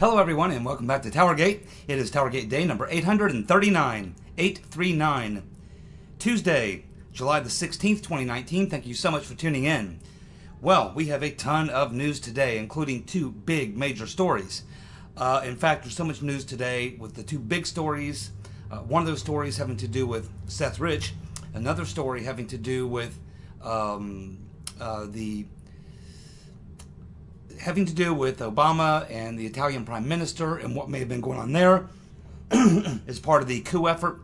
Hello everyone and welcome back to TowerGate. It is TowerGate day number 839, Tuesday, July the 16th, 2019. Thank you so much for tuning in. Well, we have a ton of news today, including two big major stories. In fact, there's so much news today with the two big stories. One of those stories having to do with Seth Rich, another story having to do with Obama and the Italian Prime Minister and what may have been going on there as part of the coup effort.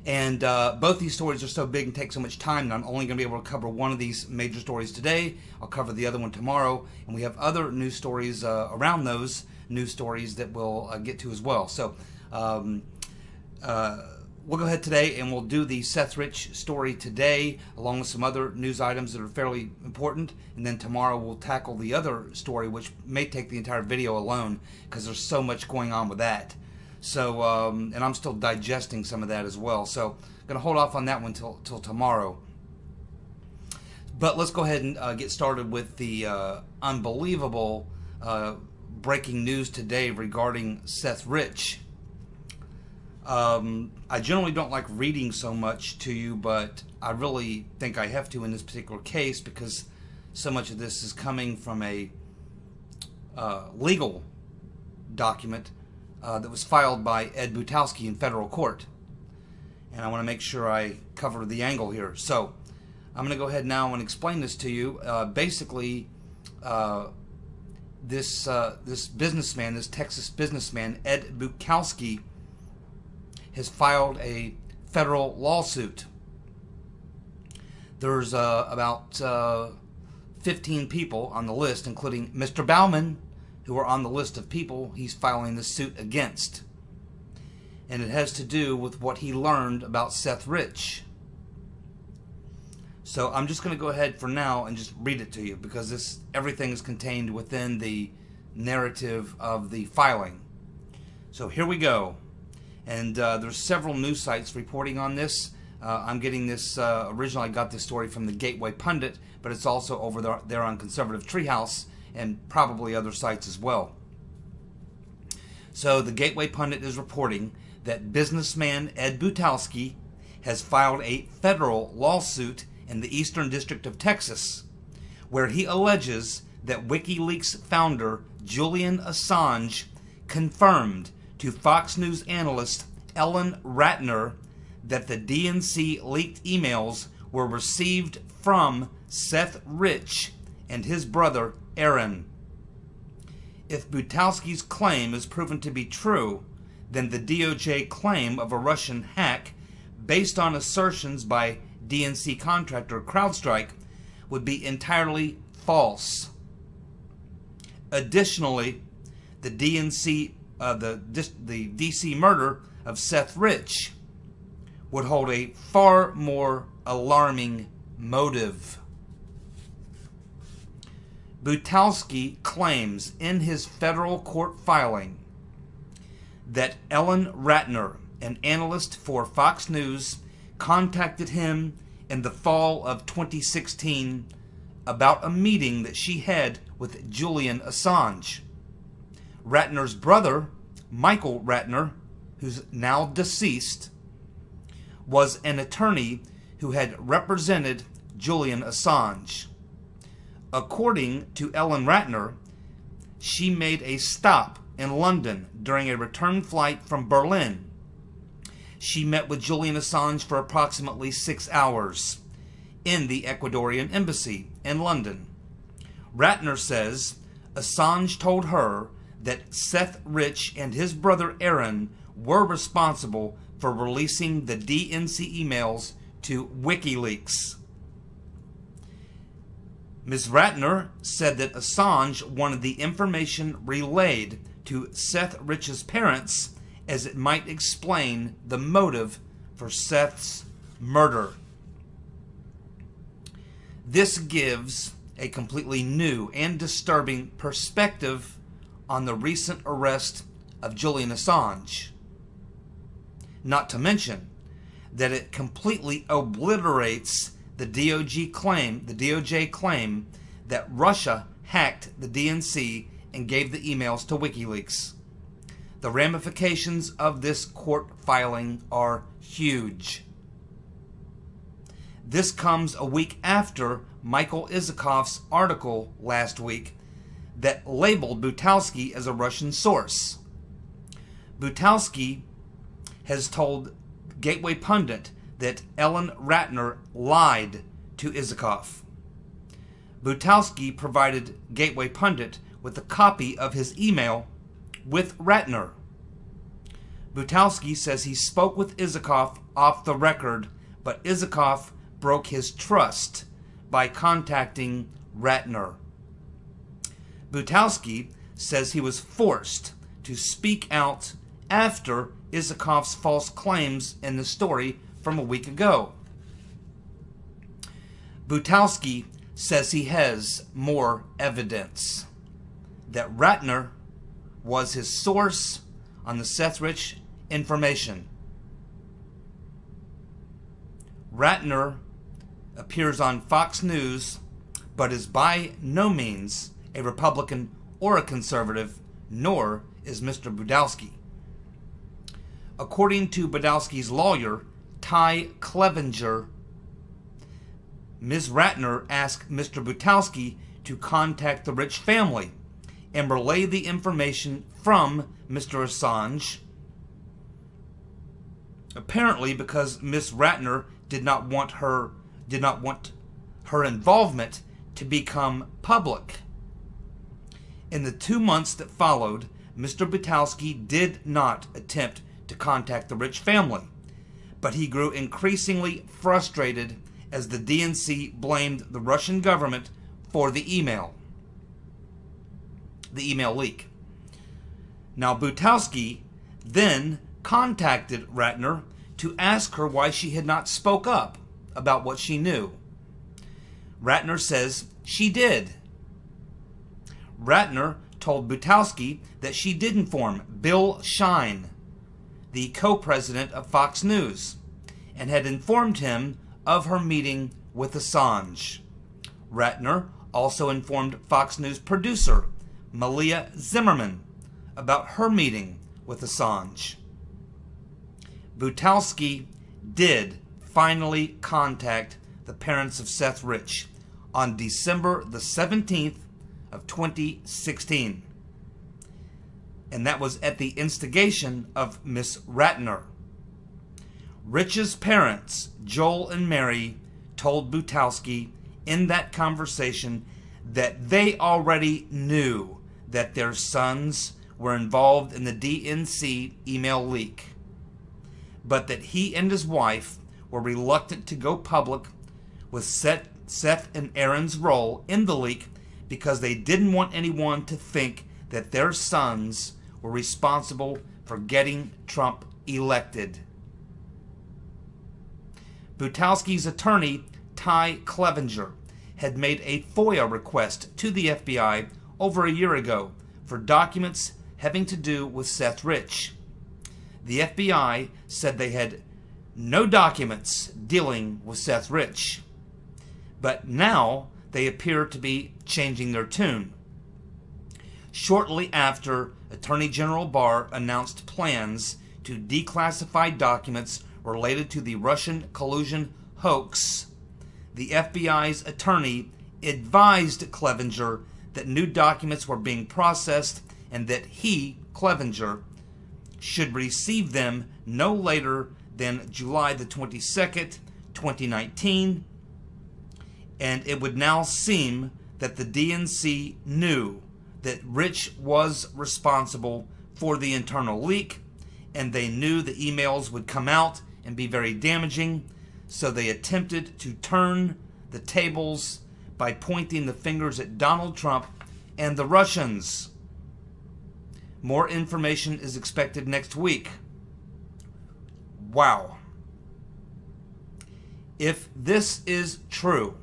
And both these stories are so big and take so much time that I'm only going to be able to cover one of these major stories today. I'll cover the other one tomorrow. And we have other news stories around those news stories that we'll get to as well. So we'll go ahead today and we'll do the Seth Rich story today, along with some other news items that are fairly important. And then tomorrow we'll tackle the other story, which may take the entire video alone because there's so much going on with that. So, and I'm still digesting some of that as well. So I'm going to hold off on that one till tomorrow. But let's go ahead and get started with the unbelievable breaking news today regarding Seth Rich. I generally don't like reading so much to you, but I really think I have to in this particular case because so much of this is coming from a legal document that was filed by Ed Butowski in federal court. And I want to make sure I cover the angle here. So I'm going to go ahead now and explain this to you. Basically, this businessman, this Texas businessman, Ed Butowski, has filed a federal lawsuit. There's about 15 people on the list, including Mr. Bauman, who are on the list of people he's filing the suit against. And it has to do with what he learned about Seth Rich. So I'm just going to go ahead for now and just read it to you because everything is contained within the narrative of the filing. So here we go. And there's several news sites reporting on this. I'm getting this, originally I got this story from the Gateway Pundit, but it's also over there on Conservative Treehouse and probably other sites as well. So the Gateway Pundit is reporting that businessman Ed Butowski has filed a federal lawsuit in the Eastern District of Texas, where he alleges that WikiLeaks founder Julian Assange confirmed to Fox News analyst Ellen Ratner that the DNC leaked emails were received from Seth Rich and his brother Aaron. If Butowski's claim is proven to be true, then the DOJ claim of a Russian hack based on assertions by DNC contractor CrowdStrike would be entirely false. Additionally, the DC murder of Seth Rich would hold a far more alarming motive. Butowski claims in his federal court filing that Ellen Ratner, an analyst for Fox News, contacted him in the fall of 2016 about a meeting that she had with Julian Assange. Ratner's brother, Michael Ratner, who's now deceased, was an attorney who had represented Julian Assange. According to Ellen Ratner, she made a stop in London during a return flight from Berlin. She met with Julian Assange for approximately 6 hours in the Ecuadorian embassy in London. Ratner says Assange told her that Seth Rich and his brother Aaron were responsible for releasing the DNC emails to WikiLeaks. Ms. Ratner said that Assange wanted the information relayed to Seth Rich's parents as it might explain the motive for Seth's murder. This gives a completely new and disturbing perspective on the recent arrest of Julian Assange. Not to mention that it completely obliterates the DOJ claim that Russia hacked the DNC and gave the emails to WikiLeaks. The ramifications of this court filing are huge. This comes a week after Michael Isakov's article last week that labeled Butowski as a Russian source. Butowski has told Gateway Pundit that Ellen Ratner lied to Isakov. Butowski provided Gateway Pundit with a copy of his email with Ratner. Butowski says he spoke with Isakov off the record, but Isakov broke his trust by contacting Ratner. Butowski says he was forced to speak out after Isakov's false claims in the story from a week ago. Butowski says he has more evidence that Ratner was his source on the Seth Rich information. Ratner appears on Fox News, but is by no means a Republican or a conservative, nor is Mr. Budowski. According to Budowski's lawyer, Ty Clevenger, Ms. Ratner asked Mr. Butowski to contact the Rich family and relay the information from Mr. Assange, apparently because Ms. Ratner did not want her involvement to become public. In the 2 months that followed, Mr. Butowski did not attempt to contact the Rich family, but he grew increasingly frustrated as the DNC blamed the Russian government for the email leak. Now, Butowski then contacted Ratner to ask her why she had not spoke up about what she knew. Ratner says she did. Ratner told Butowski that she did inform Bill Shine, the co-president of Fox News, and had informed him of her meeting with Assange. Ratner also informed Fox News producer Malia Zimmerman about her meeting with Assange. Butowski did finally contact the parents of Seth Rich on December the 17th of 2016. And that was at the instigation of Miss Ratner. Rich's parents, Joel and Mary, told Butowski in that conversation that they already knew that their sons were involved in the DNC email leak, but that he and his wife were reluctant to go public with Seth and Aaron's role in the leak because they didn't want anyone to think that their sons were responsible for getting Trump elected. Butowski's attorney, Ty Clevenger, had made a FOIA request to the FBI over a year ago for documents having to do with Seth Rich. The FBI said they had no documents dealing with Seth Rich, but now they appear to be changing their tune. Shortly after Attorney General Barr announced plans to declassify documents related to the Russian collusion hoax, the FBI's attorney advised Clevenger that new documents were being processed and that he, Clevenger, should receive them no later than July the 22nd, 2019, and it would now seem that the DNC knew that Rich was responsible for the internal leak, and they knew the emails would come out and be very damaging, so they attempted to turn the tables by pointing the fingers at Donald Trump and the Russians. More information is expected next week. Wow. If this is true,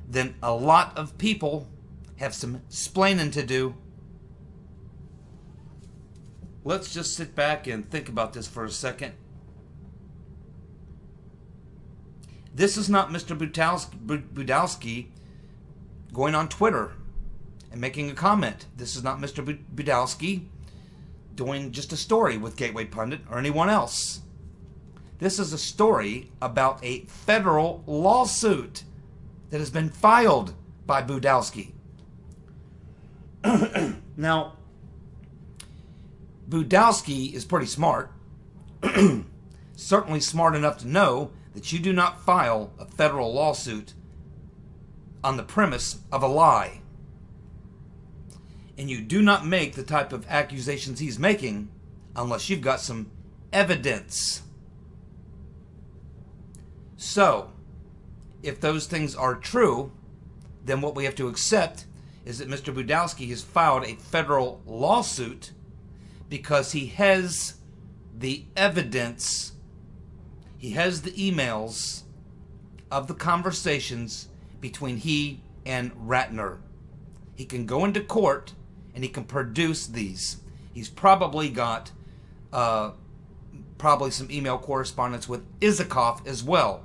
then a lot of people have some splaining to do. Let's just sit back and think about this for a second. This is not Mr. Budowski going on Twitter and making a comment. This is not Mr. Budowski doing just a story with Gateway Pundit or anyone else. This is a story about a federal lawsuit that has been filed by Budowski. Now, Budowski is pretty smart. Certainly smart enough to know that you do not file a federal lawsuit on the premise of a lie. And you do not make the type of accusations he's making unless you've got some evidence. So, if those things are true, then what we have to accept is that Mr. Budowski has filed a federal lawsuit because he has the evidence, he has the emails of the conversations between he and Ratner. He can go into court and he can produce these. He's probably got some email correspondence with Isikoff as well.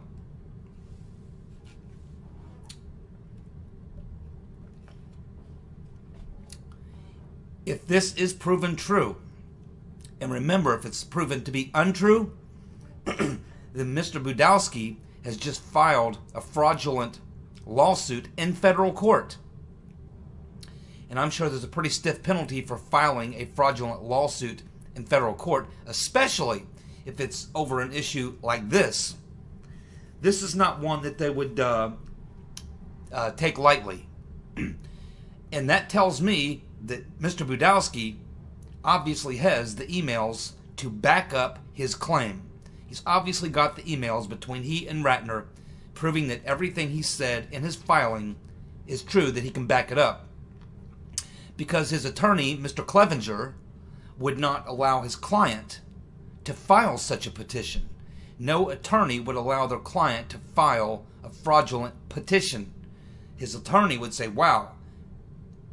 If this is proven true, and remember, if it's proven to be untrue, then Mr. Budowski has just filed a fraudulent lawsuit in federal court. And I'm sure there's a pretty stiff penalty for filing a fraudulent lawsuit in federal court, especially if it's over an issue like this. This is not one that they would take lightly. And that tells me that Mr. Budowski obviously has the emails to back up his claim. He's obviously got the emails between he and Ratner proving that everything he said in his filing is true, that he can back it up. Because his attorney, Mr. Clevenger, would not allow his client to file such a petition. No attorney would allow their client to file a fraudulent petition. His attorney would say, wow,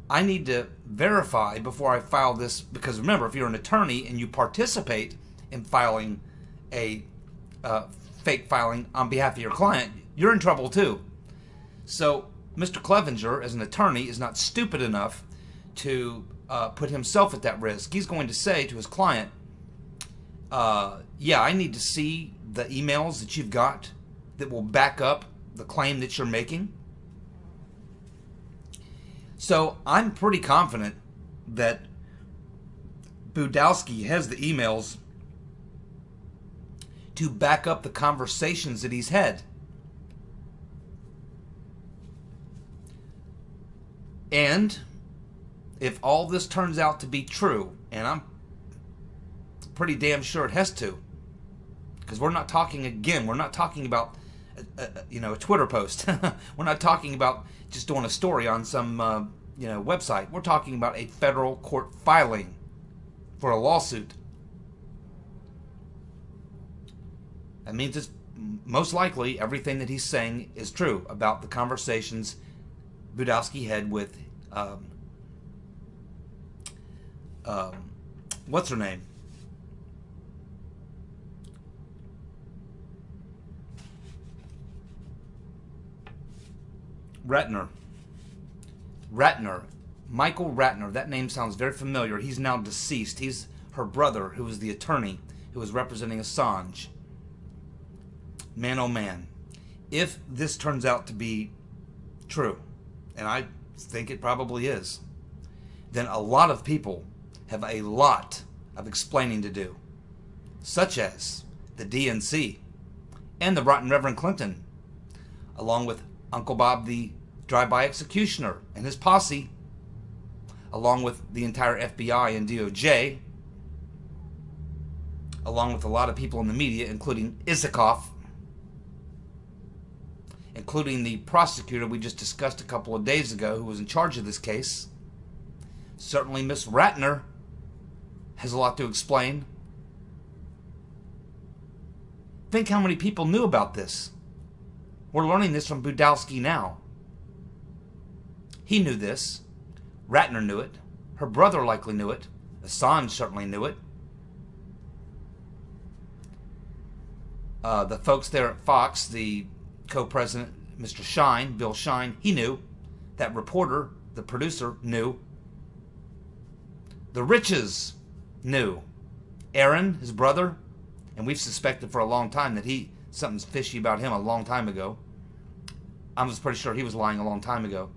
I need to verify before I file this, because remember, if you're an attorney and you participate in filing a fake filing on behalf of your client, you're in trouble too. So Mr. Clevenger, as an attorney, is not stupid enough to put himself at that risk. He's going to say to his client, yeah, I need to see the emails that you've got that will back up the claim that you're making. So I'm pretty confident that Budowski has the emails to back up the conversations that he's had. And if all this turns out to be true, and I'm pretty damn sure it has to, because we're not talking about a Twitter post. We're not talking about just doing a story on some website. We're talking about a federal court filing for a lawsuit. That means it's most likely everything that he's saying is true about the conversations Budowski had with what's her name? Ratner. Michael Ratner. That name sounds very familiar. He's now deceased. He's her brother, who was the attorney who was representing Assange. Man, oh man. If this turns out to be true, and I think it probably is, then a lot of people have a lot of explaining to do, such as the DNC and the Rotten Reverend Clinton, along with Uncle Bob the drive-by executioner and his posse, along with the entire FBI and DOJ, along with a lot of people in the media, including Isikoff, including the prosecutor we just discussed a couple of days ago who was in charge of this case. Certainly Miss Ratner has a lot to explain. Think how many people knew about this. We're learning this from Budowski now. He knew this. Ratner knew it. Her brother likely knew it. Assange certainly knew it. The folks there at Fox, the co-president, Mr. Shine, Bill Shine, he knew. That reporter the producer, knew. The Riches knew. Aaron, his brother, and we've suspected for a long time that something's fishy about him a long time ago. I was pretty sure he was lying a long time ago.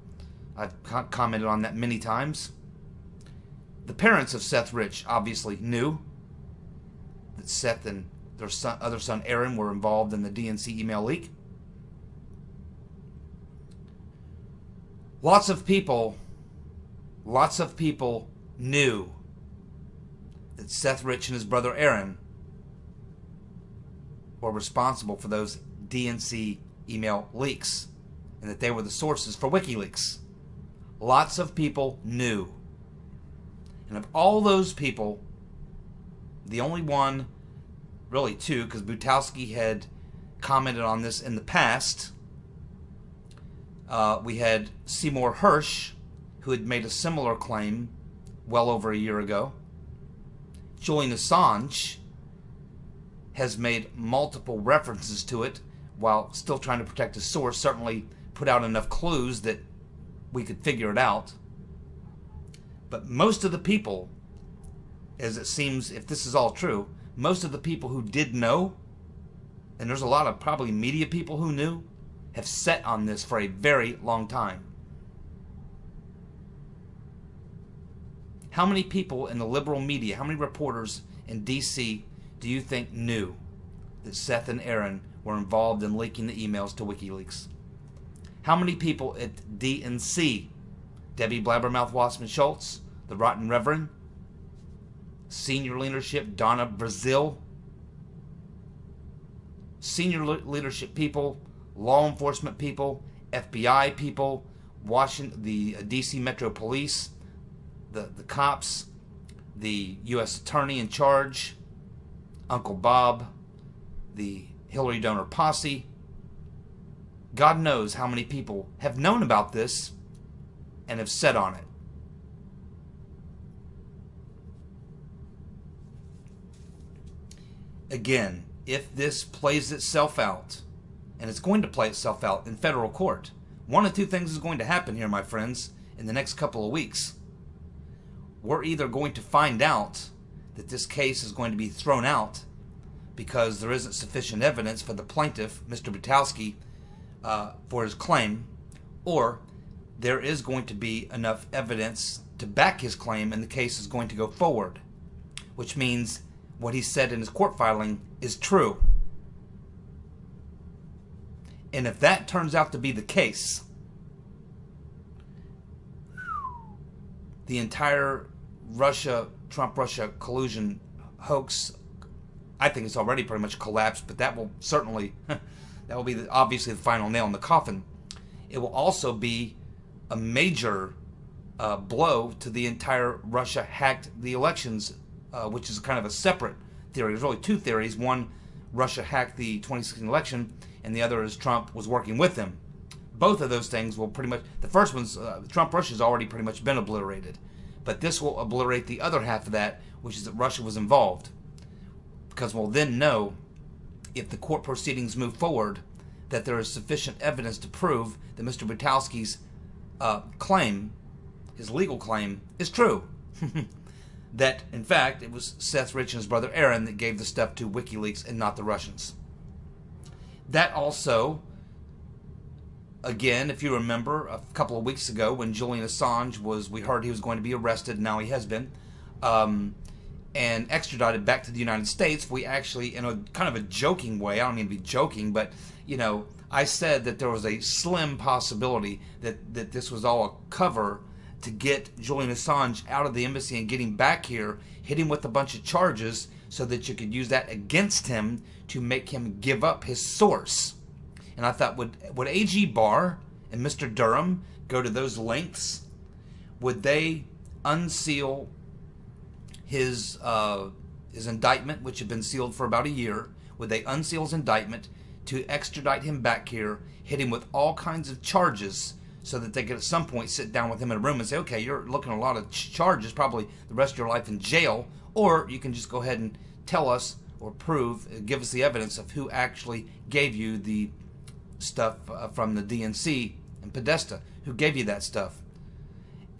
I've commented on that many times. The parents of Seth Rich obviously knew that Seth and their other son Aaron were involved in the DNC email leak. Lots of people knew that Seth Rich and his brother Aaron were responsible for those DNC email leaks and that they were the sources for WikiLeaks. Lots of people knew. And of all those people, the only one, really two, because Butowski had commented on this in the past. We had Seymour Hersh, who had made a similar claim well over a year ago. Julian Assange has made multiple references to it while still trying to protect his source. Certainly put out enough clues that we could figure it out. But most of the people, as it seems, if this is all true, most of the people who did know, and there's a lot of probably media people who knew, have sat on this for a very long time. How many people in the liberal media, how many reporters in D.C. do you think knew that Seth and Aaron were involved in leaking the emails to WikiLeaks? How many people at DNC, Debbie Blabbermouth Wasserman Schultz, the Rotten Reverend, senior leadership, Donna Brazil, senior leadership people, law enforcement people, FBI people, Washington, the D.C. Metro Police, the cops, the U.S. Attorney in charge, Uncle Bob, the Hillary donor posse. God knows how many people have known about this and have sat on it. Again, if this plays itself out, and it's going to play itself out in federal court, one of two things is going to happen here, my friends, in the next couple of weeks. We're either going to find out that this case is going to be thrown out because there isn't sufficient evidence for the plaintiff, Mr. Butowski, for his claim, or there is going to be enough evidence to back his claim and the case is going to go forward, which means what he said in his court filing is true. And if that turns out to be the case, the entire Trump-Russia collusion hoax, I think it's already pretty much collapsed, but that will certainly, that will be obviously the final nail in the coffin. It will also be a major blow to the entire Russia hacked the elections, which is kind of a separate theory. There's really two theories. One, Russia hacked the 2016 election, and the other is Trump was working with them. Both of those things will pretty much, the first one's, Trump-Russia has already pretty much been obliterated. But this will obliterate the other half of that, which is that Russia was involved. Because we'll then know, if the court proceedings move forward, that there is sufficient evidence to prove that Mr. Butowski's claim, his legal claim, is true. That, in fact, it was Seth Rich and his brother Aaron that gave the stuff to WikiLeaks and not the Russians. That also, again, if you remember, a couple of weeks ago when Julian Assange we heard he was going to be arrested, now he has been, and extradited back to the United States, we actually, in a kind of a joking way, I don't mean to be joking, but, you know, I said that there was a slim possibility that this was all a cover to get Julian Assange out of the embassy and get him back here, hit him with a bunch of charges so that you could use that against him to make him give up his source. And I thought, would A.G. Barr and Mr. Durham go to those lengths? Would they unseal his indictment, which had been sealed for about a year? Would they unseal his indictment to extradite him back here, hit him with all kinds of charges, so that they could at some point sit down with him in a room and say, okay, you're looking at a lot of charges, probably the rest of your life in jail, or you can just go ahead and tell us or give us the evidence of who actually gave you the stuff from the DNC and Podesta, who gave you that stuff.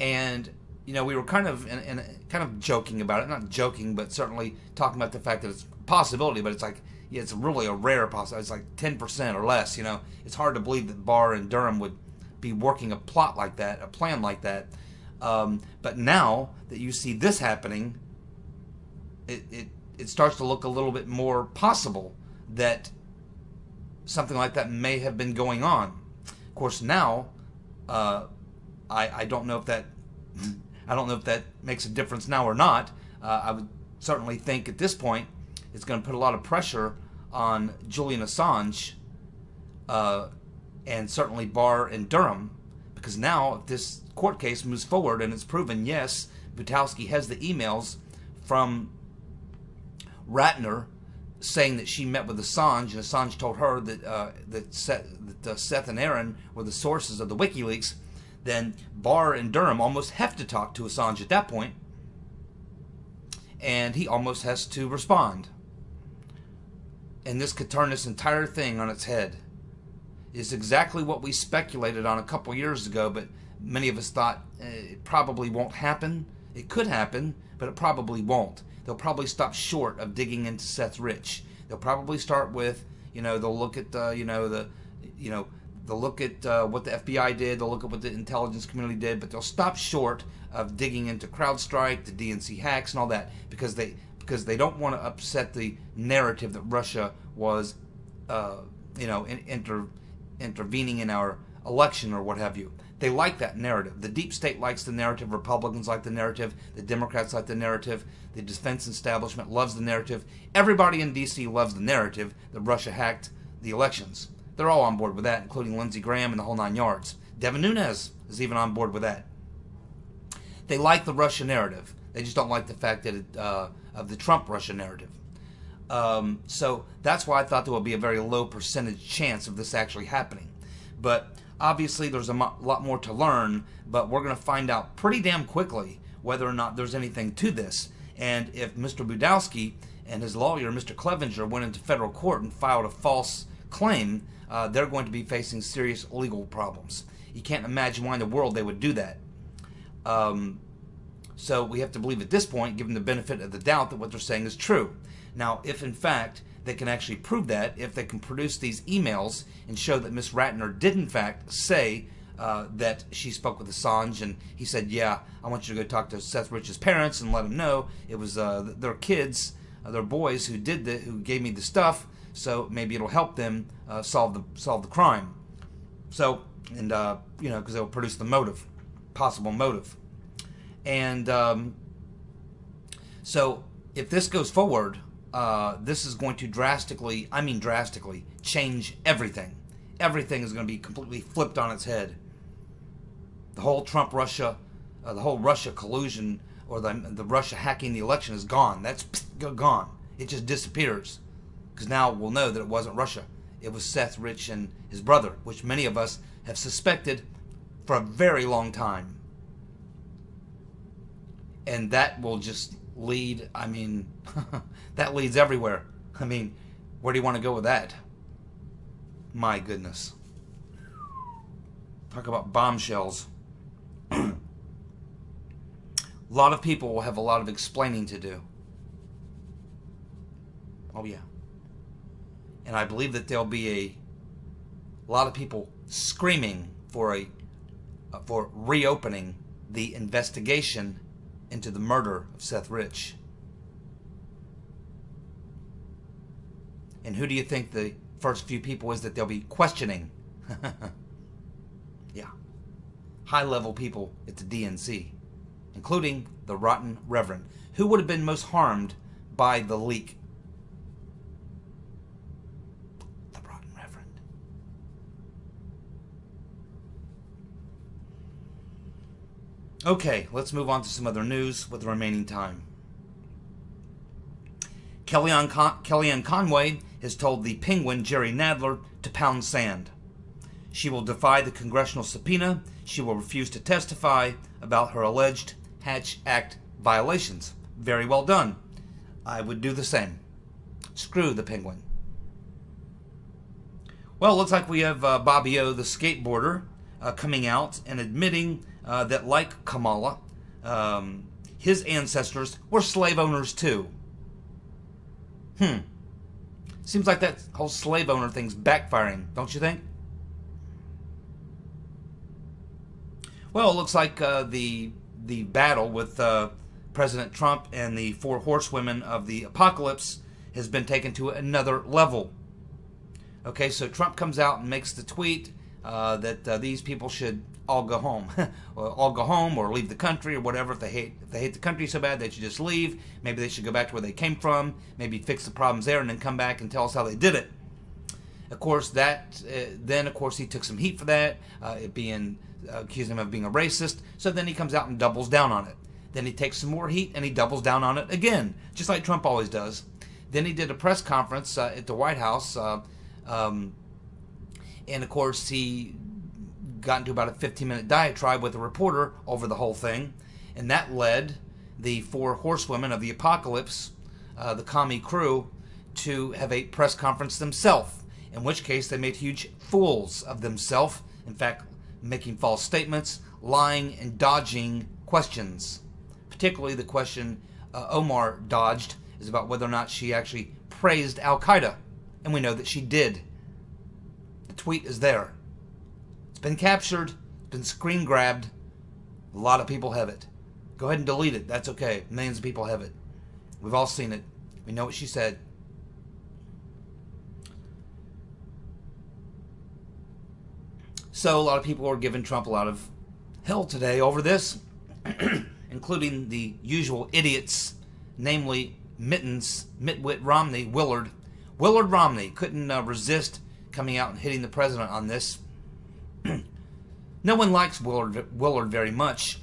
And we were kind of kind of joking about it, not joking, but certainly talking about the fact that it's a possibility, but it's like, yeah, it's really a rare possibility. It's like 10% or less. It's hard to believe that Barr and Durham would be working a plot like that, a plan like that. But now that you see this happening, it starts to look a little bit more possible that something like that may have been going on. Of course, now I don't know if that makes a difference now or not. I would certainly think at this point it's going to put a lot of pressure on Julian Assange and certainly Barr and Durham, because now if this court case moves forward and it's proven, yes, Butowski has the emails from Ratner saying that she met with Assange, and Assange told her that Seth and Aaron were the sources of the WikiLeaks, then Barr and Durham almost have to talk to Assange at that point, and he almost has to respond. And this could turn this entire thing on its head. It's exactly what we speculated on a couple years ago, but many of us thought it probably won't happen. It could happen, but it probably won't. They'll probably stop short of digging into Seth Rich. They'll probably start with, they'll look at they'll look at what the FBI did. They'll look at what the intelligence community did, but they'll stop short of digging into CrowdStrike, the DNC hacks, and all that, because they don't want to upset the narrative that Russia was, intervening in our election or what have you. They like that narrative. The deep state likes the narrative. Republicans like the narrative. The Democrats like the narrative. The defense establishment loves the narrative. Everybody in D.C. loves the narrative that Russia hacked the elections. They're all on board with that, including Lindsey Graham and the whole nine yards. Devin Nunes is even on board with that. They like the Russia narrative. They just don't like the fact that of the Trump-Russia narrative. So that's why I thought there would be a very low percentage chance of this actually happening. But obviously there's a lot more to learn, but we're going to find out pretty damn quickly whether or not there's anything to this. And if Mr. Budowski and his lawyer, Mr. Clevenger, went into federal court and filed a false claim, they're going to be facing serious legal problems. You can't imagine why in the world they would do that. So we have to believe at this point, given the benefit of the doubt, that what they're saying is true. Now, if in fact they can actually prove that, if they can produce these emails and show that Miss Ratner did in fact say that she spoke with Assange and he said, yeah, I want you to go talk to Seth Rich's parents and let them know it was their kids, their boys who gave me the stuff, so maybe it'll help them solve the crime. So, and because they'll produce the possible motive. And so if this goes forward, this is going to drastically change everything. Everything is going to be completely flipped on its head. The whole Trump-Russia, the whole Russia collusion, or the Russia hacking the election is gone. That's gone. It just disappears. Because now we'll know that it wasn't Russia. It was Seth Rich and his brother, which many of us have suspected for a very long time. And that will just lead, that leads everywhere. Where do you want to go with that? My goodness. Talk about bombshells. A lot of people will have a lot of explaining to do. Oh yeah. And I believe that there'll be a lot of people screaming for reopening the investigation into the murder of Seth Rich. And who do you think the first few people is that they'll be questioning? Yeah. High-level people at the DNC, including the rotten Reverend. Who would have been most harmed by the leak? The rotten Reverend. Okay, let's move on to some other news with the remaining time. Kellyanne Conway has told the Penguin Jerry Nadler to pound sand. She will defy the congressional subpoena. She will refuse to testify about her alleged Hatch Act violations. Very well done. I would do the same. Screw the Penguin. Well, it looks like we have Bobby O, the skateboarder, coming out and admitting that, like Kamala, his ancestors were slave owners too. Seems like that whole slave owner thing's backfiring, don't you think? Well, it looks like the battle with President Trump and the four horsewomen of the apocalypse has been taken to another level. Okay, so Trump comes out and makes the tweet that these people should all go home, all go home or leave the country or whatever. If they hate the country so bad, they should just leave. Maybe they should go back to where they came from. Maybe fix the problems there and then come back and tell us how they did it. Of course, then of course he took some heat for that, accusing him of being a racist. So then he comes out and doubles down on it. Then he takes some more heat and he doubles down on it again, just like Trump always does. Then he did a press conference at the White House. And of course, he got into about a 15-minute diatribe with a reporter over the whole thing. And that led the four horsewomen of the apocalypse, the commie crew, to have a press conference themselves. In which case, they made huge fools of themselves. In fact, making false statements, lying, and dodging questions. Particularly the question Omar dodged is about whether or not she actually praised Al-Qaeda. And we know that she did. The tweet is there. It's been captured, been screen grabbed. A lot of people have it. Go ahead and delete it. That's okay. Millions of people have it. We've all seen it. We know what she said. So a lot of people are giving Trump a lot of hell today over this, including the usual idiots, namely Mitwit Romney, Willard Romney couldn't resist coming out and hitting the president on this. No one likes Willard very much.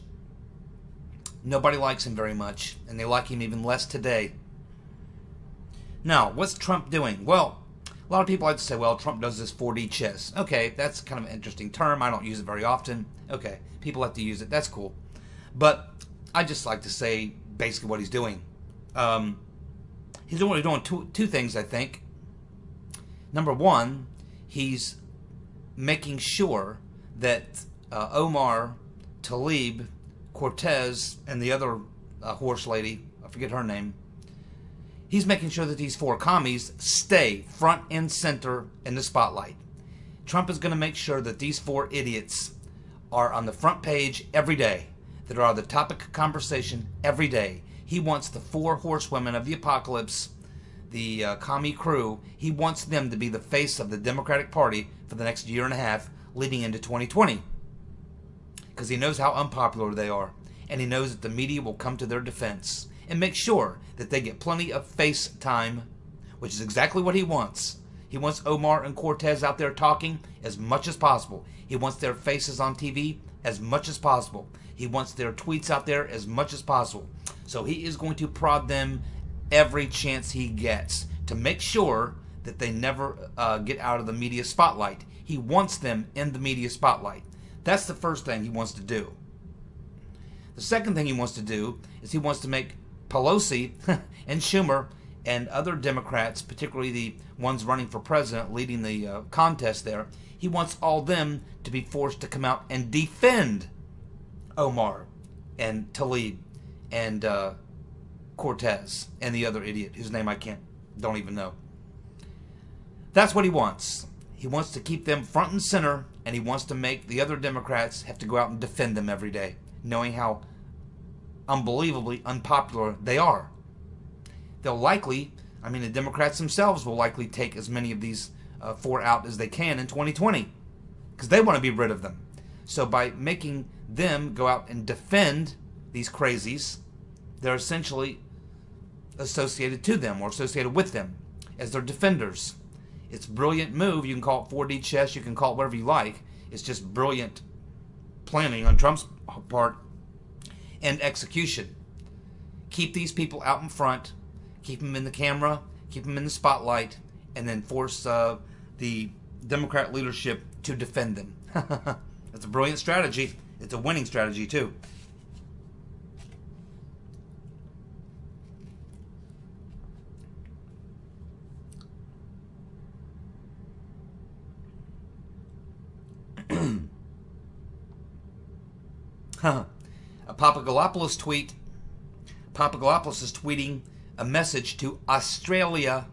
Nobody likes him very much, and they like him even less today. Now, what's Trump doing? Well, a lot of people like to say, well, Trump does this 4D chess. Okay, that's kind of an interesting term. I don't use it very often. Okay, people like to use it. That's cool. But I just like to say basically what he's doing. He's doing two things, I think. Number one, he's making sure that Omar, Tlaib, Cortez, and the other horse lady, I forget her name, he's making sure that these four commies stay front and center in the spotlight. Trump is going to make sure that these four idiots are on the front page every day, that are the topic of conversation every day. He wants the four horsewomen of the apocalypse, the commie crew, he wants them to be the face of the Democratic Party for the next year and a half leading into 2020. Because he knows how unpopular they are, and he knows that the media will come to their defense and make sure that they get plenty of face time, which is exactly what he wants. He wants Omar and Cortez out there talking as much as possible. He wants their faces on TV as much as possible. He wants their tweets out there as much as possible. So he is going to prod them every chance he gets to make sure that they never get out of the media spotlight. He wants them in the media spotlight. That's the first thing he wants to do. The second thing he wants to do is he wants to make Pelosi and Schumer and other Democrats, particularly the ones running for president, leading the contest there, he wants all them to be forced to come out and defend Omar and Tlaib and Cortez and the other idiot whose name I don't even know. That's what he wants. He wants to keep them front and center, and he wants to make the other Democrats have to go out and defend them every day, knowing how unbelievably unpopular they are. They'll likely, the Democrats themselves will likely take as many of these four out as they can in 2020, because they want to be rid of them. So by making them go out and defend these crazies, they're essentially associated to them or associated with them as their defenders. It's a brilliant move. You can call it 4D chess. You can call it whatever you like. It's just brilliant planning on Trump's part and execution. Keep these people out in front. Keep them in the camera. Keep them in the spotlight. And then force the Democrat leadership to defend them. That's a brilliant strategy. It's a winning strategy, too. A Papagalopoulos tweet. Papagalopoulos is tweeting a message to Australia.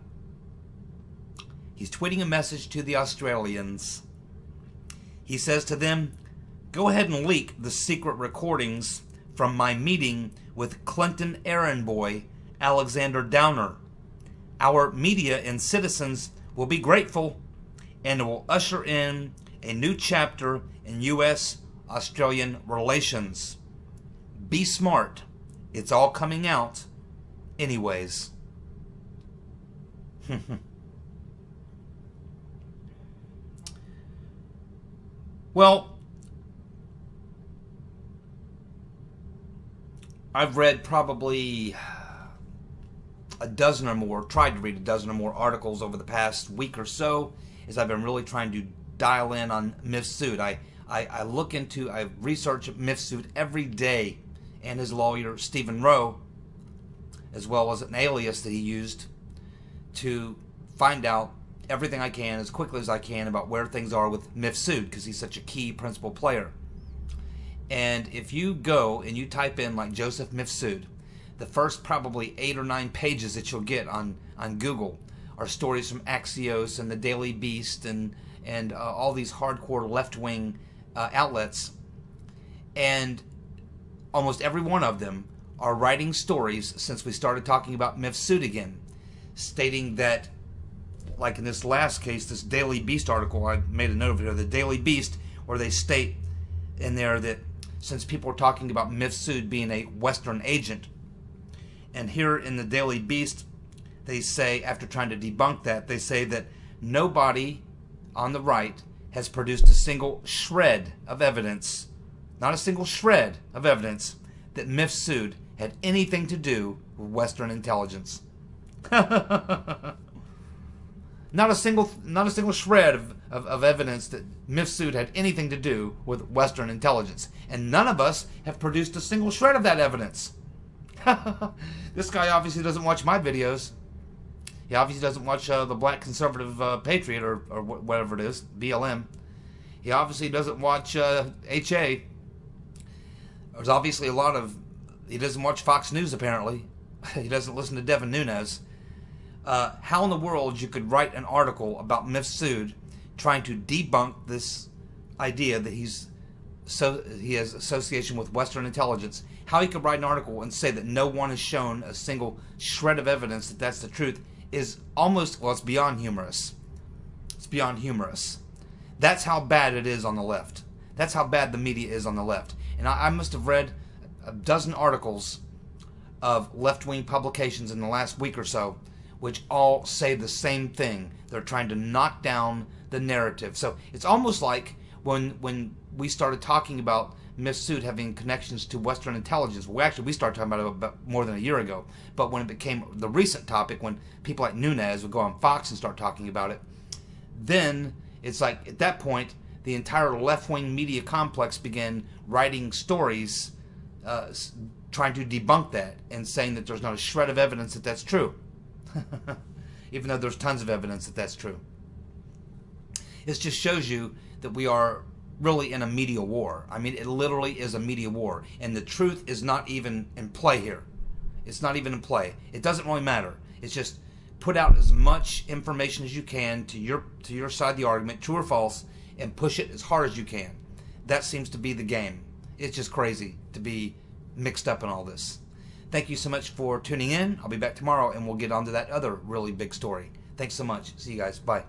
He's tweeting a message to the Australians. He says to them, go ahead and leak the secret recordings from my meeting with Clinton errand boy Alexander Downer. Our media and citizens will be grateful, and it will usher in a new chapter in U.S.-Australian relations. Be smart. It's all coming out anyways. Well, I've read probably a dozen or more, tried to read a dozen or more articles over the past week or so, as I've been really trying to dial in on Mifsud. I research Mifsud every day, and his lawyer, Stephen Rowe, as well as an alias that he used to find out everything I can as quickly as I can about where things are with Mifsud, because he's such a key principal player. And if you go and you type in like Joseph Mifsud, the first probably 8 or 9 pages that you'll get on Google are stories from Axios and the Daily Beast and all these hardcore left-wing outlets, and almost every one of them are writing stories since we started talking about Mifsud again, stating that, like in this last case, this Daily Beast article, I made a note of it here, the Daily Beast, where they state in there that since people are talking about Mifsud being a Western agent, and here in the Daily Beast, they say, after trying to debunk that, they say that nobody on the right has produced a single shred of evidence, not a single shred of evidence, that Mifsud had anything to do with Western intelligence. Not a single shred of evidence that Mifsud had anything to do with Western intelligence. And none of us have produced a single shred of that evidence. This guy obviously doesn't watch my videos. He obviously doesn't watch the Black Conservative Patriot or whatever it is, BLM. He obviously doesn't watch HA. There's obviously a lot of... He doesn't watch Fox News, apparently. He doesn't listen to Devin Nunes. How in the world you could write an article about Mifsud trying to debunk this idea that he has association with Western intelligence? How he could write an article and say that no one has shown a single shred of evidence that that's the truth is almost, well, it's beyond humorous. It's beyond humorous. That's how bad it is on the left. That's how bad the media is on the left. And I must have read a dozen articles of left-wing publications in the last week or so, which all say the same thing. They're trying to knock down the narrative. So it's almost like when we started talking about Mifsud having connections to Western intelligence. We started talking about it about more than a year ago. But when it became the recent topic, when people like Nunes would go on Fox and start talking about it, then it's like at that point the entire left-wing media complex began writing stories trying to debunk that and saying that there's not a shred of evidence that that's true. Even though there's tons of evidence that that's true. It just shows you that we are really in a media war. I mean, it literally is a media war. And the truth is not even in play here. It's not even in play. It doesn't really matter. It's just put out as much information as you can to your side of the argument, true or false, and push it as hard as you can. That seems to be the game. It's just crazy to be mixed up in all this. Thank you so much for tuning in. I'll be back tomorrow and we'll get on to that other really big story. Thanks so much. See you guys. Bye.